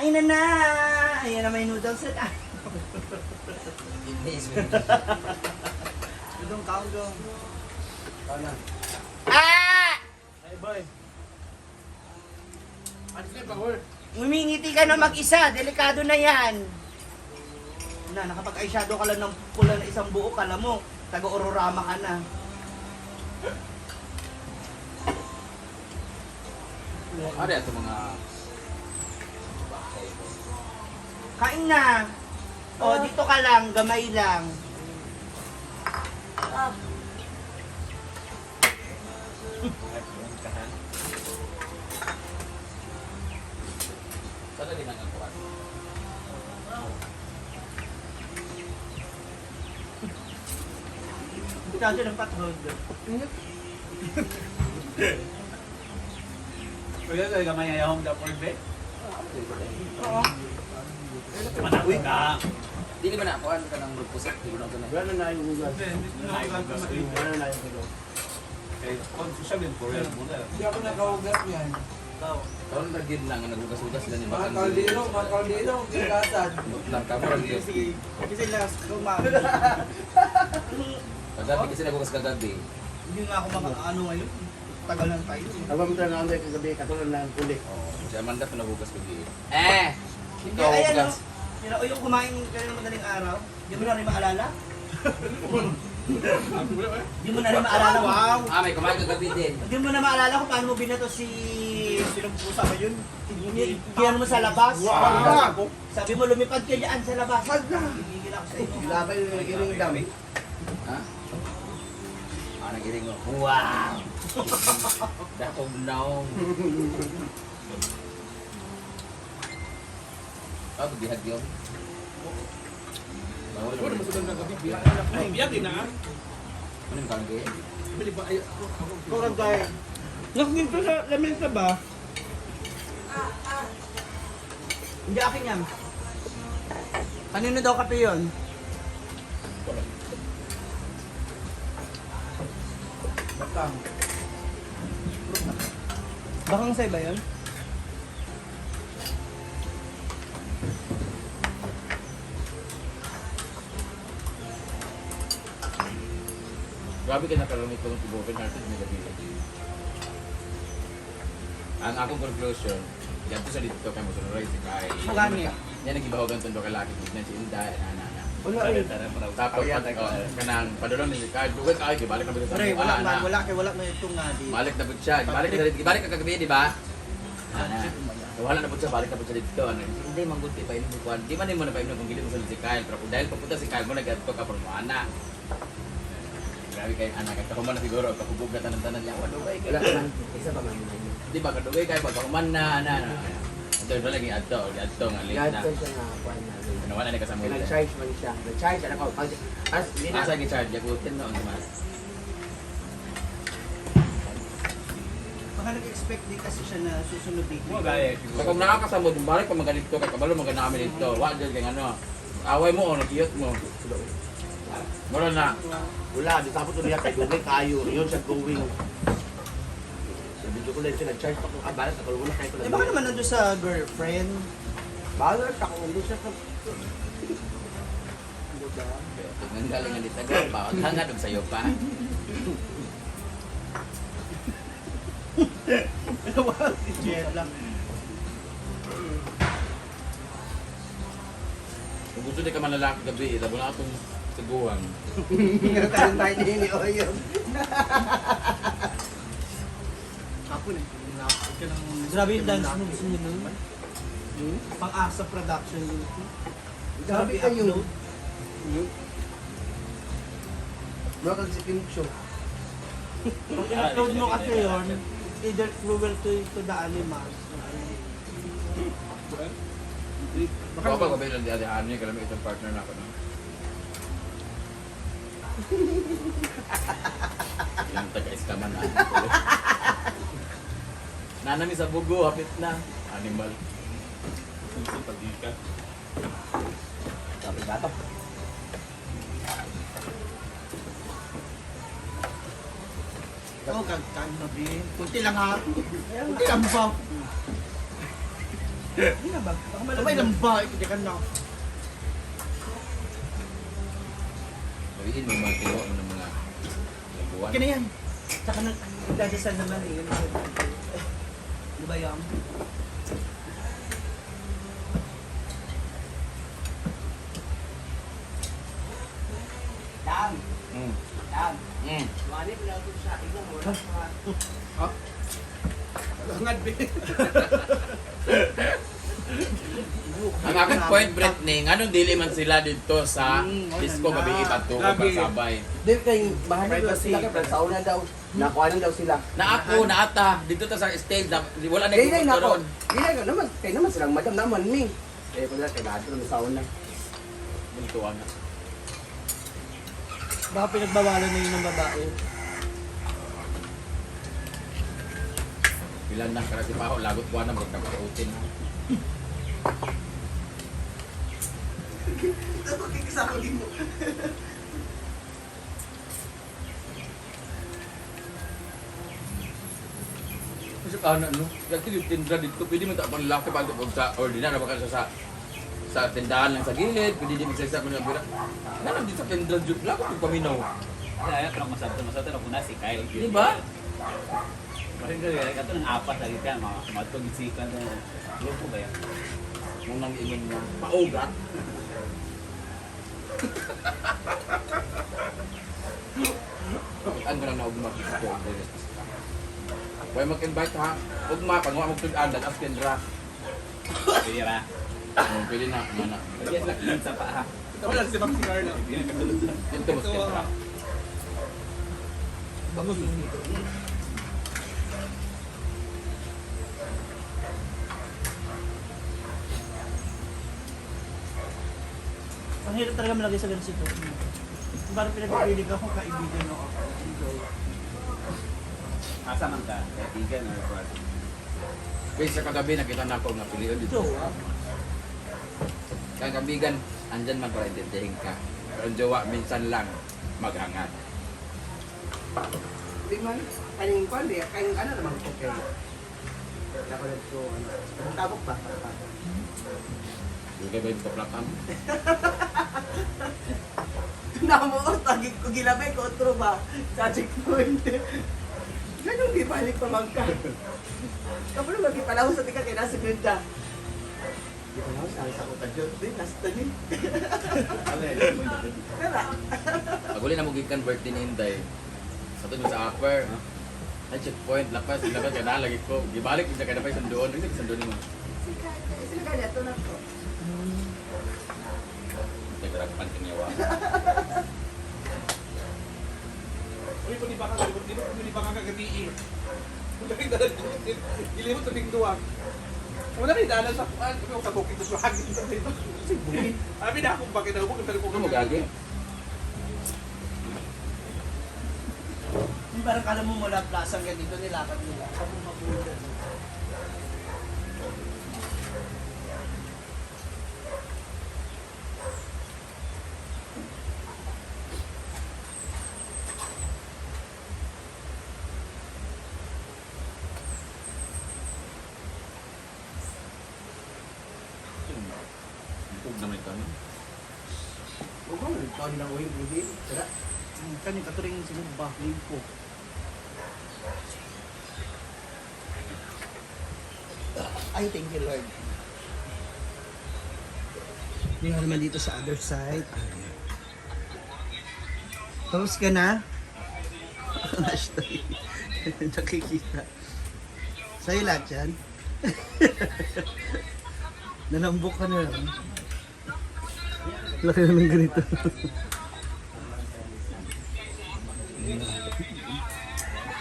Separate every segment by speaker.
Speaker 1: Kain na! Ayan na may noodles at
Speaker 2: Dong, kaon dong. Kaon na.
Speaker 3: Ay, boy. Ano siya, power?
Speaker 1: Ngumingiti ka na mag-isa, delikado na yan. Na, nakapag-eyeshadow ka lang ng pula na isang buo, kala mo, taga-ororama ka na.
Speaker 4: Ano yan ito mga...
Speaker 1: Kain na! O, dito ka lang, gamay lang.
Speaker 4: Sana din ang kuwan.
Speaker 1: Kasi ng patrol.
Speaker 3: Kaya sa gamay ayahong da for be.
Speaker 1: Oo.
Speaker 3: Manawi ka.
Speaker 4: Di naman ako ano ka ng pusat, di ko na ito na.
Speaker 2: Wala na yung ugas.
Speaker 3: Wala na yung ugas. Okay, kung siya din for real muna.
Speaker 2: Hindi ako nakaugas yan.
Speaker 4: Karon na gid lang nagugas-ugas sila ni
Speaker 2: Mga kaldero, gigasan.
Speaker 4: Lang ka mo rin.
Speaker 1: Kasi last kumain.
Speaker 4: Kagabi kasi nagugas kagabi.
Speaker 1: Hindi nga ako ano ngayon. Tagal lang tayo.
Speaker 2: Abang mo na ang kagabi, katulad ng kulik.
Speaker 4: Si Amanda pa nagugas kagabi.
Speaker 1: Hindi,
Speaker 4: Ikaw
Speaker 1: ayan
Speaker 4: hugas.
Speaker 1: o yung kumain kanina madaling araw, di mo na rin maalala? Di mo na rin maalala, wow!
Speaker 4: May kumain kagabi din.
Speaker 1: Di mo na maalala kung paano mo binato si... Sinong pusa ba yun? Giyan mo sa labas?
Speaker 2: Wow!
Speaker 1: Sabi mo lumipad ka dyan sa labas.
Speaker 2: Hala!
Speaker 1: Gigil ako sa inyo.
Speaker 2: Labay yung iring dami.
Speaker 4: Ha? Nagiring mo.
Speaker 1: Wow!
Speaker 4: Dakog naong. Bihag yun. Bawal
Speaker 3: Ano
Speaker 4: naman.
Speaker 3: mo sa gabi biya? Ay, biya din na.
Speaker 4: Ano yung kangge?
Speaker 3: Bili ba ay
Speaker 1: Kurang tayo. Nakikita sa lamesa ba? Hindi akin yan. Kanino daw kape yun?
Speaker 2: Bakang.
Speaker 1: Bakang say ba yun?
Speaker 4: Grabe ka nakalungit ko ng tibukin natin may gabi. Ang akong conclusion, ganito sa dito kay Musunurize si Kai.
Speaker 1: Magani.
Speaker 4: Yan nag-ibahogan tondo kay Laki Bignan si Inday, ana.
Speaker 2: Wala eh.
Speaker 4: Tapos kanang padulong ni Kai, dugan ka ay balik na bitaw.
Speaker 1: Pre, wala man, wala na itong nga di.
Speaker 4: Balik na pud siya. Balik ka kagabi, di ba? Ana. Wala na pud siya, balik na pud siya dito. Ano, hindi mangguti pa ini bukuan. Di man mo na pa imo kung gili mo sa si Kyle, pero kung dahil papunta si Kyle mo nagadto ka por mo ana. Grabe kay anak kay kahuman na siguro kapubog ka tanan-tanan niya. Wala kay
Speaker 2: Wala ka man. Isa pa man.
Speaker 4: di ba kadugay kay pagkahuman na ana. Ito na lagi adto nga late na.
Speaker 2: Gadto siya nga kuan na.
Speaker 4: Ano wala ni kasama.
Speaker 2: Nag-charge man siya. Nag-charge ano ko. As di na.
Speaker 4: Asa gi charge yagutin no ang mas.
Speaker 1: Baka nag-expect din kasi siya na susunod dito.
Speaker 3: mo gaya
Speaker 4: So
Speaker 3: siguro.
Speaker 4: kung nakakasamo balik pa maganito kay kabalo magana namin dito. Wa jud kay ano. Away mo o nagiyot mo. Mura na.
Speaker 2: Wala, di tapos uliyak kay Google kayo. Yun siya going. Sabi ko lang siya nag-charge pa kung kabalat. Ako wala kayo ko
Speaker 1: Eh baka naman nandun sa girlfriend.
Speaker 2: Bahala siya kung hindi siya
Speaker 4: Ang galing nga dito ga ba hangad og sayo pa.
Speaker 1: Si Jet lang.
Speaker 4: Kung gusto di ka man lalaki gabi, labo na atong seguan.
Speaker 2: Karon tayo din ni Oyo.
Speaker 1: Kapon eh. Grabe yung dance moves niyo nun. Pang-asa production yun.
Speaker 2: Grabe kayo. Bakit si Kim Cho?
Speaker 1: Pag in-upload mo kasi yun, either cruel to the animals.
Speaker 4: Baka pa gabi lang di ate niya kalami itong partner na ako no. Yung taga-iskaman na. Nanami sa bugo, hapit na. Animal.
Speaker 3: Sa pagika.
Speaker 2: Sabi gato.
Speaker 1: Oo, kagkaan na bin. Kunti lang ha. Kunti lang ba? Hindi na ba? Baka
Speaker 2: Sabay
Speaker 1: malaglag.
Speaker 2: lang ba? Ito ka na.
Speaker 4: Sabihin mo mga tiro mo ng mga buwan.
Speaker 1: Okay na yan. Tsaka nagdadasal naman eh. Yun. Di ba yan? Dang!
Speaker 4: Mm.
Speaker 1: Dang!
Speaker 4: Mm.
Speaker 1: Manip na ito sa akin lang. Wala.
Speaker 3: Hangad, be.
Speaker 4: Ang akong point, Britney, anong dili man sila dito sa disco gabi ipadto ko
Speaker 3: Grabe.
Speaker 4: sabay.
Speaker 2: Di kay mahal daw sila kay sa una daw. Nakuha daw sila.
Speaker 4: Na ako, na ata, dito ta sa stage, wala na
Speaker 2: Dili
Speaker 4: yung
Speaker 2: na ako.
Speaker 4: ron.
Speaker 2: Dili na naman. Kay naman silang madam naman ni. Eh pala kay lahat ng sa una.
Speaker 4: Dito na.
Speaker 1: Baka pinagbawalan na yun ng babae.
Speaker 4: Bilan na karati pa ako, lagot ko na magkakautin na.
Speaker 2: Ako kikisama din mo.
Speaker 4: Kasi ano, dati yung tindra dito, pwede mo tapang laki pa pag sa ordinary baka sa tindahan lang sa gilid, pwede di magsaysa ko ng bira. Nalang dito sa tindra dito, lako yung paminaw.
Speaker 5: Kaya ko lang masabto ako na si Kyle.
Speaker 4: Di ba?
Speaker 5: Maring kaya kato ng apat lagi ka mga matugisikan na grupo ba yan?
Speaker 4: Nung nang ingon mo, paugat. Ang ganang naugma dito, Huwag mag-invite ha. Ugma, pag mo mag-tugan, as tindra.
Speaker 5: Pwede ra.
Speaker 4: Pwede na, mana.
Speaker 5: Yes, lang sa paa.
Speaker 3: Ito lang si Ma'am si Carla.
Speaker 5: Hindi na katulad na.
Speaker 4: Dito mas tindra.
Speaker 3: Bangus.
Speaker 1: Ang hirap talaga malagay sa ganito. Parang pinagpipilig ako kaibigan ng ako.
Speaker 5: Asa man ka? Kaibigan or what?
Speaker 4: Base sa kagabi, nakita na ako nga pilihan dito.
Speaker 1: Ito.
Speaker 4: Kaya kabigan, andyan man para intindihin ka. Pero ang jowa, minsan lang, maghangad.
Speaker 2: Di man. Kaning kwan di. Kaning ano naman ko kay. Nakuha ko ano. Tabok ba?
Speaker 4: Yung kaya ba yung paplatan?
Speaker 2: Namo tagig ko gilabay ko otro ba. Sa checkpoint. Ganun di balik pa magka. Kapag magipalaw sa tika kay nasa ganda. Di ba naman sa ko ta jud din nasta ni. Kala.
Speaker 4: Aguli na mo gikan birthday ni Inday. Sa to sa upper. Ay, checkpoint, lapas, ka na, lagi ko. Gibalik, hindi ka na pa isang doon. Hindi isang doon mo.
Speaker 2: Sila kaya to na ko.
Speaker 4: Nagarapan kinyawa.
Speaker 3: Uy, pwede ba ka kagatiin? Pwede dalan ko. Ilimot sa tingduwag. Wala rin dalan sa kuan. Kami ako sa bukid sa hagin sa dito. Abi na akong bakit ako kung
Speaker 4: Ano mo gagi?
Speaker 1: Parang kala mo mula plaza hanggang dito nilakad nila. Ako mabulan.
Speaker 4: Huwag naman ito, no?
Speaker 2: Huwag mo ikaw nang uwi pwede. Tara.
Speaker 1: Kani katuring siguro ba? Limpo. Ay, thank you Lord. Hindi nga naman dito sa other side. Tapos ka na? Hashtag. Nakikita. Sa'yo lahat yan? Nalambok ka na lang. Laki na ng ganito.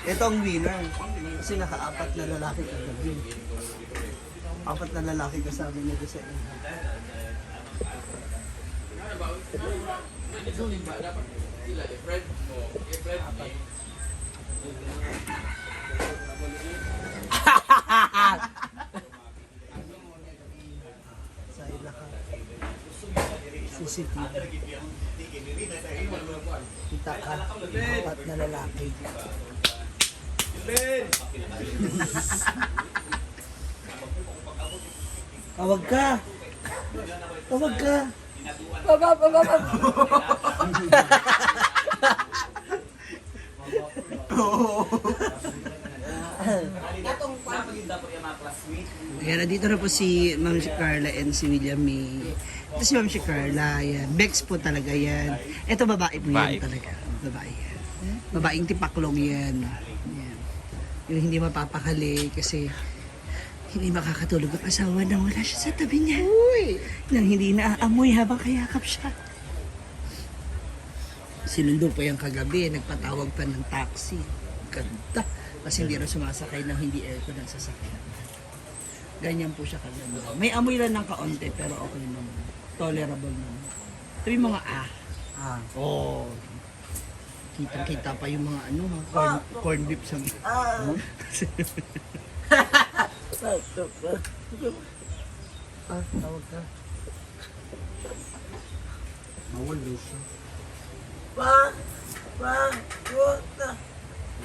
Speaker 1: Ito ang winner. Kasi naka-apat na lalaki kagabi. Apat na lalaki kasama niya doon sa inyo.
Speaker 4: Sila, i-friend mo. I-friend mo.
Speaker 1: Sa ilaha. CCTV. Kita ka. Apat na lalaki. Tawag ka. Tawag ka. Ayan, nandito na po si Ma'am si Carla and si William May. Ito si Ma'am si Carla, yan. Bex po talaga yan. Ito babae po yan talaga. Babae yan. Babaeng tipaklong yan. Yan. Yung hindi mapapakali kasi hindi makakatulog ang asawa nang wala siya sa tabi niya. Nang hindi naaamoy habang kayakap siya. Sinundo po yung kagabi, nagpatawag pa ng taxi. Ganda. Kasi hindi na sumasakay ng hindi aircon ang sasakyan. Ganyan po siya kaganda. May amoy lang ng kaunti pero okay naman. Tolerable naman. Ito yung mga Oh. Kita-kita pa yung mga ano, corn beef sa tawag ka. Mawalo siya.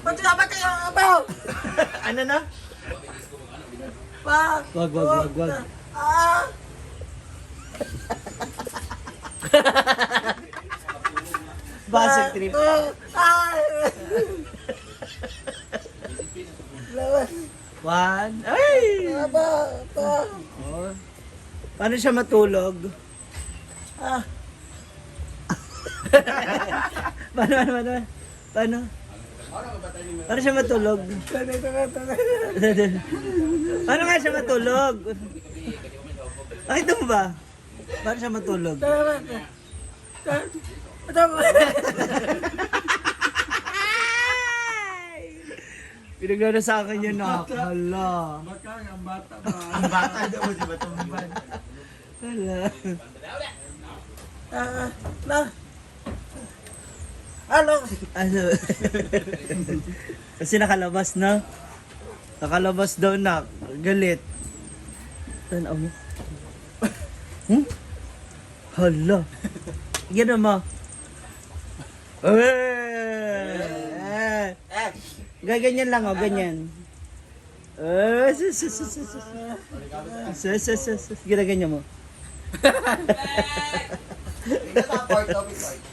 Speaker 2: Ba't dapat kayo ang abaw?
Speaker 1: Ano na?
Speaker 2: Wag.
Speaker 1: Wag.
Speaker 2: Ah!
Speaker 1: Basag trip.
Speaker 2: Ah! Lawas.
Speaker 1: One. Ay!
Speaker 2: Aba.
Speaker 1: Oh. Paano siya matulog?
Speaker 2: Ah.
Speaker 1: Paano? Paano siya matulog? Paano nga siya matulog? Nakita mo ba? Paano siya matulog? Pinaglaro sa akin yun na. Hala.
Speaker 2: Ang bata daw di ba tumban?
Speaker 1: Hala.
Speaker 2: Ano?
Speaker 1: Ano? Kasi nakalabas na. Nakalabas daw na. Galit. Tanaw mo. Hala. Yan mo. Ganyan lang oh, ganyan. Ginaganyan mo.
Speaker 2: Ito ang part of it.